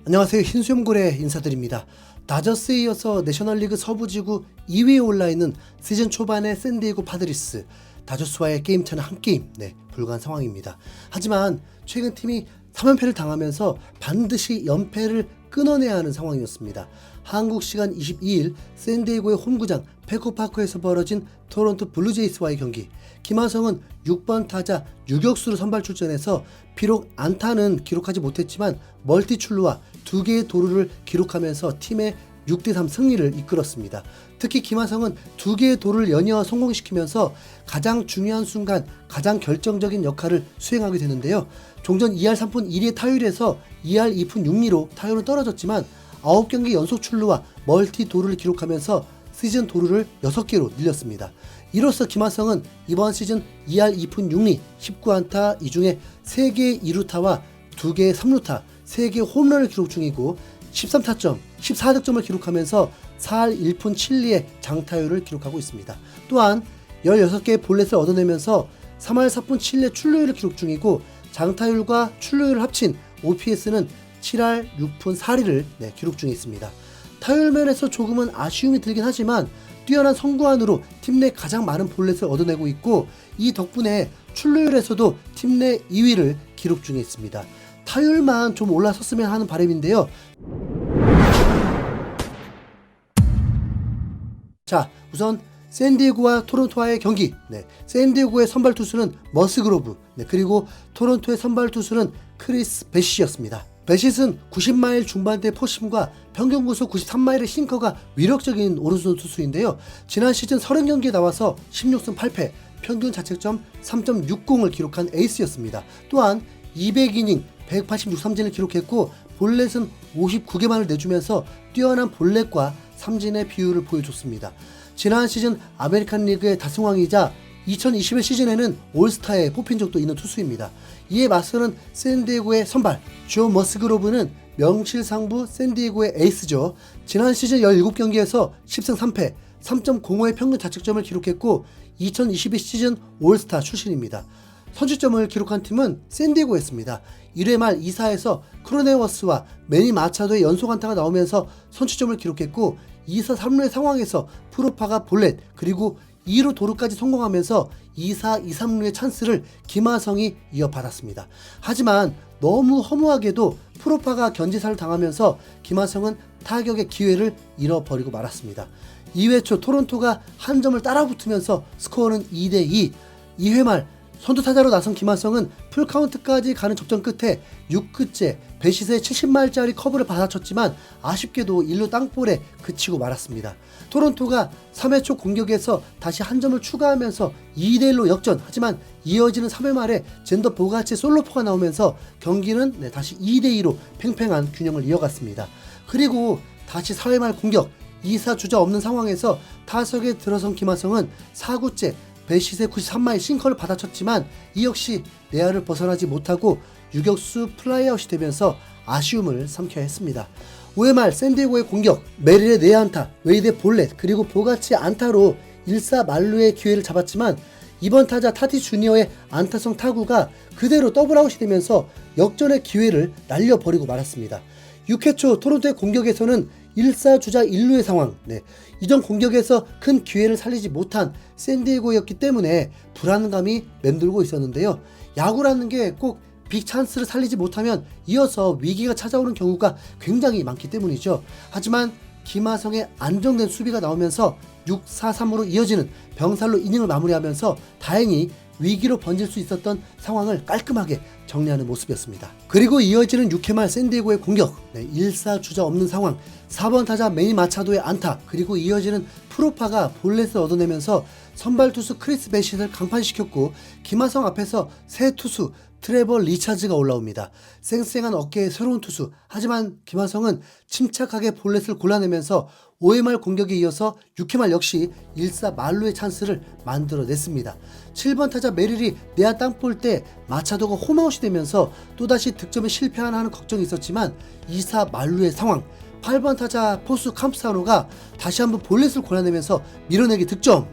안녕하세요. 흰수염고래 인사드립니다. 다저스에 이어서 내셔널리그 서부지구 2위에 올라있는 시즌 초반의 샌디에고 파드리스, 다저스와의 게임차는 한 게임 불과한 상황입니다. 하지만 최근 팀이 3연패를 당하면서 반드시 연패를 끊어내야 하는 상황이었습니다. 한국 시간 22일 샌디에고의 홈구장 페코파크에서 벌어진 토론토 블루제이스와의 경기, 김하성은 6번 타자 유격수로 선발 출전해서 비록 안타는 기록하지 못했지만 멀티 출루와 2개의 도루를 기록하면서 팀의 6대3 승리를 이끌었습니다. 특히 김하성은 2개의 도루를 연이어 성공시키면서 가장 중요한 순간 가장 결정적인 역할을 수행하게 되는데요. 종전 2할 3푼 1리의 타율에서 2할 2푼 6리로 타율은 떨어졌지만 9경기 연속 출루와 멀티 도루를 기록하면서 시즌 도루를 6개로 늘렸습니다. 이로써 김하성은 이번 시즌 2할 2푼 6리 19안타, 이 중에 3개의 2루타와 2개의 3루타, 3개의 홈런을 기록 중이고 13타점, 14득점을 기록하면서 4할 1푼 7리의 장타율을 기록하고 있습니다. 또한 16개의 볼넷을 얻어내면서 3할 4푼 7리의 출루율을 기록 중이고 장타율과 출루율을 합친 OPS는 7할 6푼 4리를 기록 중에 있습니다. 타율면에서 조금은 아쉬움이 들긴 하지만 뛰어난 성구안으로 팀 내 가장 많은 볼넷을 얻어내고 있고 이 덕분에 출루율에서도 팀 내 2위를 기록 중에 있습니다. 타율만 좀 올라섰으면 하는 바람인데요. 자, 우선 샌디에고와 토론토와의 경기. 샌디에고의 선발 투수는 머스그로브, 그리고 토론토의 선발 투수는 크리스 배시였습니다. 배시는 90마일 중반대 포심과 평균 구속 93마일의 싱커가 위력적인 오른손 투수인데요. 지난 시즌 30경기에 나와서 16승 8패, 평균 자책점 3.60을 기록한 에이스였습니다. 또한 200이닝 186삼진을 기록했고 볼넷은 59개만을 내주면서 뛰어난 볼넷과 삼진의 비율을 보여줬습니다. 지난 시즌 아메리칸 리그의 다승왕이자 2021 시즌에는 올스타에 뽑힌 적도 있는 투수입니다. 이에 맞서는 샌디에고의 선발 존 머스그로브는 명실상부 샌디에고의 에이스죠. 지난 시즌 17경기에서 10승 3패, 3.05의 평균 자책점을 기록했고 2022 시즌 올스타 출신입니다. 선취점을 기록한 팀은 샌디에고였습니다. 1회 말 2사에서 크로네워스와 매니 마차도의 연속 안타가 나오면서 선취점을 기록했고 2사 3루의 상황에서 프로파가 볼넷 그리고 2루 도루까지 성공하면서 2사 2, 3루의 찬스를 김하성이 이어받았습니다. 하지만 너무 허무하게도 프로파가 견제사를 당하면서 김하성은 타격의 기회를 잃어버리고 말았습니다. 2회 초 토론토가 한 점을 따라붙으면서 스코어는 2대2. 2회 말 선두타자로 나선 김하성은 풀카운트까지 가는 접전 끝에 6구째 배시스의 70마일짜리 커브를 받아쳤지만 아쉽게도 1루 땅볼에 그치고 말았습니다. 토론토가 3회 초 공격에서 다시 한 점을 추가하면서 2대1로 역전. 하지만 이어지는 3회 말에 젠더 보가치의 솔로포가 나오면서 경기는 다시 2대2로 팽팽한 균형을 이어갔습니다. 그리고 다시 4회 말 공격, 2사 주자 없는 상황에서 타석에 들어선 김하성은 4구째 배시스의 93마일 싱커를 받아쳤지만 이 역시 내야를 벗어나지 못하고 유격수 플라이아웃이 되면서 아쉬움을 삼켜야 했습니다. 5회 말 샌디에고의 공격, 메릴의 내야안타, 웨이드의 볼넷, 그리고 보가치의 안타로 1사 만루의 기회를 잡았지만 이번 타자 타티 주니어의 안타성 타구가 그대로 더블아웃이 되면서 역전의 기회를 날려버리고 말았습니다. 6회 초 토론토의 공격에서는 1사 주자 1루의 상황, 이전 공격에서 큰 기회를 살리지 못한 샌디에고였기 때문에 불안감이 맴돌고 있었는데요. 야구라는 게 꼭 빅찬스를 살리지 못하면 이어서 위기가 찾아오는 경우가 굉장히 많기 때문이죠. 하지만 김하성의 안정된 수비가 나오면서 6-4-3으로 이어지는 병살로 이닝을 마무리하면서 다행히 위기로 번질 수 있었던 상황을 깔끔하게 정리하는 모습이었습니다. 그리고 이어지는 6회 말 샌디에고의 공격, 1사 주자 없는 상황, 4번 타자 매니 마차도의 안타, 그리고 이어지는 프로파가 볼넷을 얻어내면서 선발 투수 크리스 배시를 강판시켰고 김하성 앞에서 새 투수 트레버 리차즈가 올라옵니다. 쌩쌩한 어깨의 새로운 투수. 하지만 김하성은 침착하게 볼넷을 골라내면서 5회 말 공격에 이어서 6회 말 역시 1사 만루의 찬스를 만들어냈습니다. 7번 타자 메릴이 내야 땅볼 때 마차도가 홈아웃이 되면서 또다시 득점에 실패하나 하는 걱정이 있었지만 2사 만루의 상황, 8번 타자 포수 캄프사노가 다시 한번 볼넷을 골라내면서 밀어내기 득점.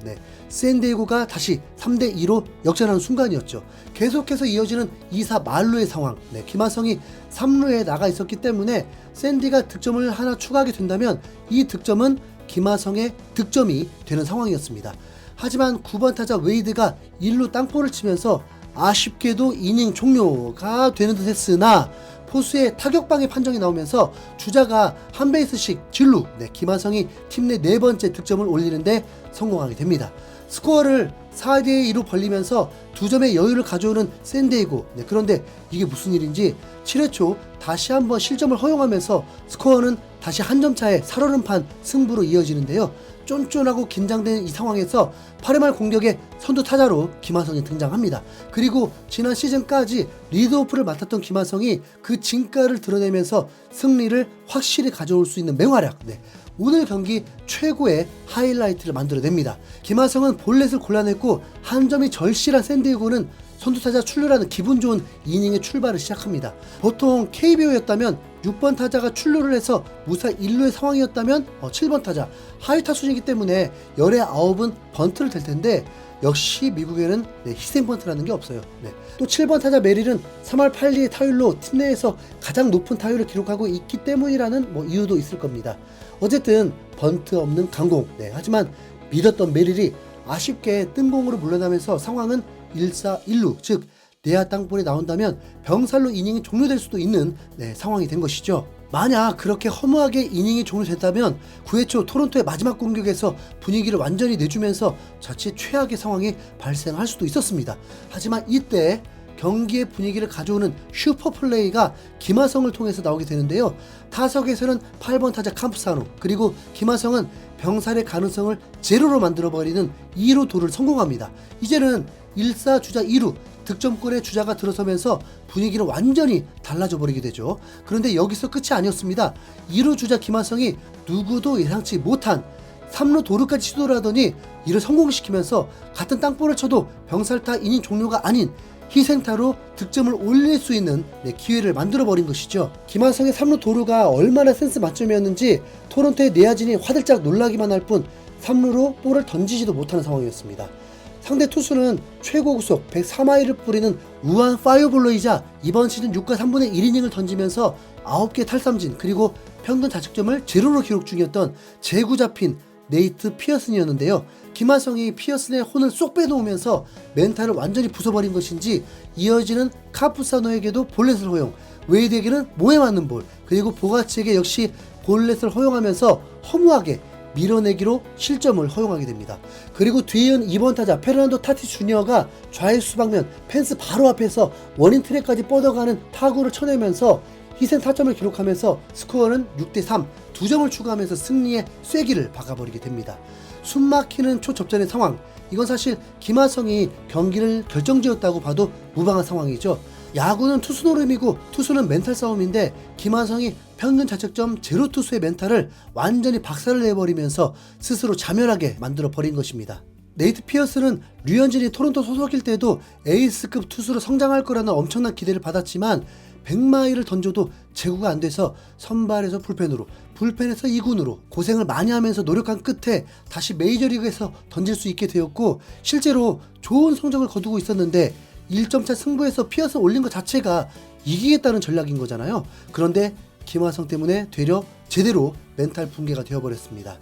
샌디에고가 다시 3대2로 역전하는 순간이었죠. 계속해서 이어지는 2사 만루의 상황. 김하성이 3루에 나가 있었기 때문에 샌디가 득점을 하나 추가하게 된다면 이 득점은 김하성의 득점이 되는 상황이었습니다. 하지만 9번 타자 웨이드가 1루 땅볼을 치면서 아쉽게도 이닝 종료가 되는 듯 했으나 포수의 타격방해 판정이 나오면서 주자가 한 베이스씩 진루, 김하성이 팀 내 4번째 득점을 올리는데 성공하게 됩니다. 스코어를 4대2로 벌리면서 2점의 여유를 가져오는 샌디에고. 그런데 이게 무슨 일인지 7회 초 다시 한번 실점을 허용하면서 스코어는 다시 한 점 차의 살얼음판 승부로 이어지는데요. 쫀쫀하고 긴장된 이 상황에서 8회 말 공격에 선두 타자로 김하성이 등장합니다. 그리고 지난 시즌까지 리드오프를 맡았던 김하성이 그 진가를 드러내면서 승리를 확실히 가져올 수 있는 맹활약. 오늘 경기 최고의 하이라이트를 만들어냅니다. 김하성은 볼넷을 골라냈고 한 점이 절실한 샌디에고는 선두타자 출루라는 기분 좋은 이닝의 출발을 시작합니다. 보통 KBO였다면 6번 타자가 출루를 해서 무사 1루의 상황이었다면 7번 타자 하위 타순이기 때문에 열의 9은 번트를 댈 텐데 역시 미국에는 희생 번트라는 게 없어요. 또 7번 타자 메릴은 3할 8리의 타율로 팀 내에서 가장 높은 타율을 기록하고 있기 때문이라는 이유도 있을 겁니다. 어쨌든 번트 없는 강공. 하지만 믿었던 메릴이 아쉽게 뜬공으로 물러나면서 상황은 1사 1루, 즉 내야 땅볼이 나온다면 병살로 이닝이 종료될 수도 있는 상황이 된 것이죠. 만약 그렇게 허무하게 이닝이 종료됐다면 9회 초 토론토의 마지막 공격에서 분위기를 완전히 내주면서 자칫 최악의 상황이 발생할 수도 있었습니다. 하지만 이때 경기의 분위기를 가져오는 슈퍼플레이가 김하성을 통해서 나오게 되는데요. 타석에서는 8번 타자 캄프사노, 그리고 김하성은 병살의 가능성을 제로로 만들어버리는 2루 도를 성공합니다. 이제는 1사 주자 2루 득점권의 주자가 들어서면서 분위기는 완전히 달라져 버리게 되죠. 그런데 여기서 끝이 아니었습니다. 2루 주자 김하성이 누구도 예상치 못한 3루 도루까지 시도를 하더니 이를 성공시키면서 같은 땅볼을 쳐도 병살타 이닝 종료가 아닌 희생타로 득점을 올릴 수 있는 기회를 만들어버린 것이죠. 김하성의 3루 도루가 얼마나 센스 만점이었는지 토론토의 내야진이 화들짝 놀라기만 할 뿐 3루로 볼을 던지지도 못하는 상황이었습니다. 상대 투수는 최고 구속 103마일을 뿌리는 우한 파이어볼러이자 이번 시즌 6과 3분의 1이닝을 던지면서 9개 탈삼진, 그리고 평균 자책점을 제로로 기록 중이었던 제구 잡힌 네이트 피어슨이었는데요. 김하성이 피어슨의 혼을 쏙 빼놓으면서 멘탈을 완전히 부숴버린 것인지 이어지는 카푸사노에게도 볼넷을 허용, 웨이드에게는 몸에 맞는 볼, 그리고 보가치에게 역시 볼넷을 허용하면서 허무하게 밀어내기로 실점을 허용하게 됩니다. 그리고 뒤이은 2번 타자 페르난도 타티 주니어가 좌익수 방면 펜스 바로 앞에서 원인 트랙까지 뻗어가는 타구를 쳐내면서 희생 타점을 기록하면서 스코어는 6대3, 2점을 추가하면서 승리의 쐐기를 박아버리게 됩니다. 숨막히는 초접전의 상황, 이건 사실 김하성이 경기를 결정지었다고 봐도 무방한 상황이죠. 야구는 투수 노름이고 투수는 멘탈 싸움인데 김하성이 평균 자책점 제로 투수의 멘탈을 완전히 박살을 내버리면서 스스로 자멸하게 만들어버린 것입니다. 네이트 피어스는 류현진이 토론토 소속일 때도 에이스급 투수로 성장할 거라는 엄청난 기대를 받았지만 100마일을 던져도 제구가 안 돼서 선발에서 불펜으로, 불펜에서 2군으로 고생을 많이 하면서 노력한 끝에 다시 메이저리그에서 던질 수 있게 되었고, 실제로 좋은 성적을 거두고 있었는데 1점차 승부에서 피어스 올린 것 자체가 이기겠다는 전략인 거잖아요. 그런데 김하성 때문에 되려 제대로 멘탈 붕괴가 되어버렸습니다.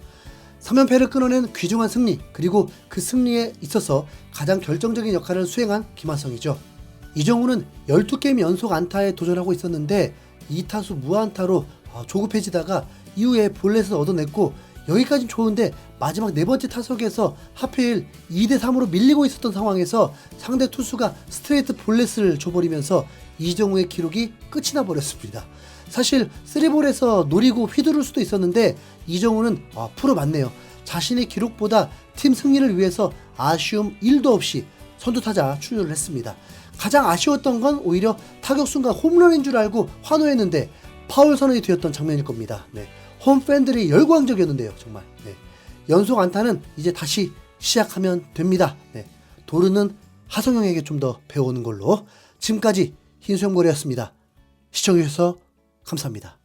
3연패를 끊어낸 귀중한 승리, 그리고 그 승리에 있어서 가장 결정적인 역할을 수행한 김하성이죠. 이정우는 12게임 연속 안타에 도전하고 있었는데 2타수 무안타로 조급해지다가 이후에 볼넷을 얻어냈고, 여기까진 좋은데 마지막 4번째 타석에서 하필 2대3으로 밀리고 있었던 상황에서 상대 투수가 스트레이트 볼넷을 줘버리면서 이정우의 기록이 끝이 나버렸습니다. 사실 3볼에서 노리고 휘두를 수도 있었는데 이정우는 프로 맞네요. 자신의 기록보다 팀 승리를 위해서 아쉬움 1도 없이 선두타자 출루를 했습니다. 가장 아쉬웠던 건 오히려 타격 순간 홈런인 줄 알고 환호했는데 파울 선언이 되었던 장면일 겁니다. 홈팬들이 열광적이었는데요. 정말. 네. 연속 안타는 이제 다시 시작하면 됩니다. 네. 도루는 하성영에게 좀 더 배우는 걸로. 지금까지 흰수염고래였습니다. 시청해주셔서 감사합니다.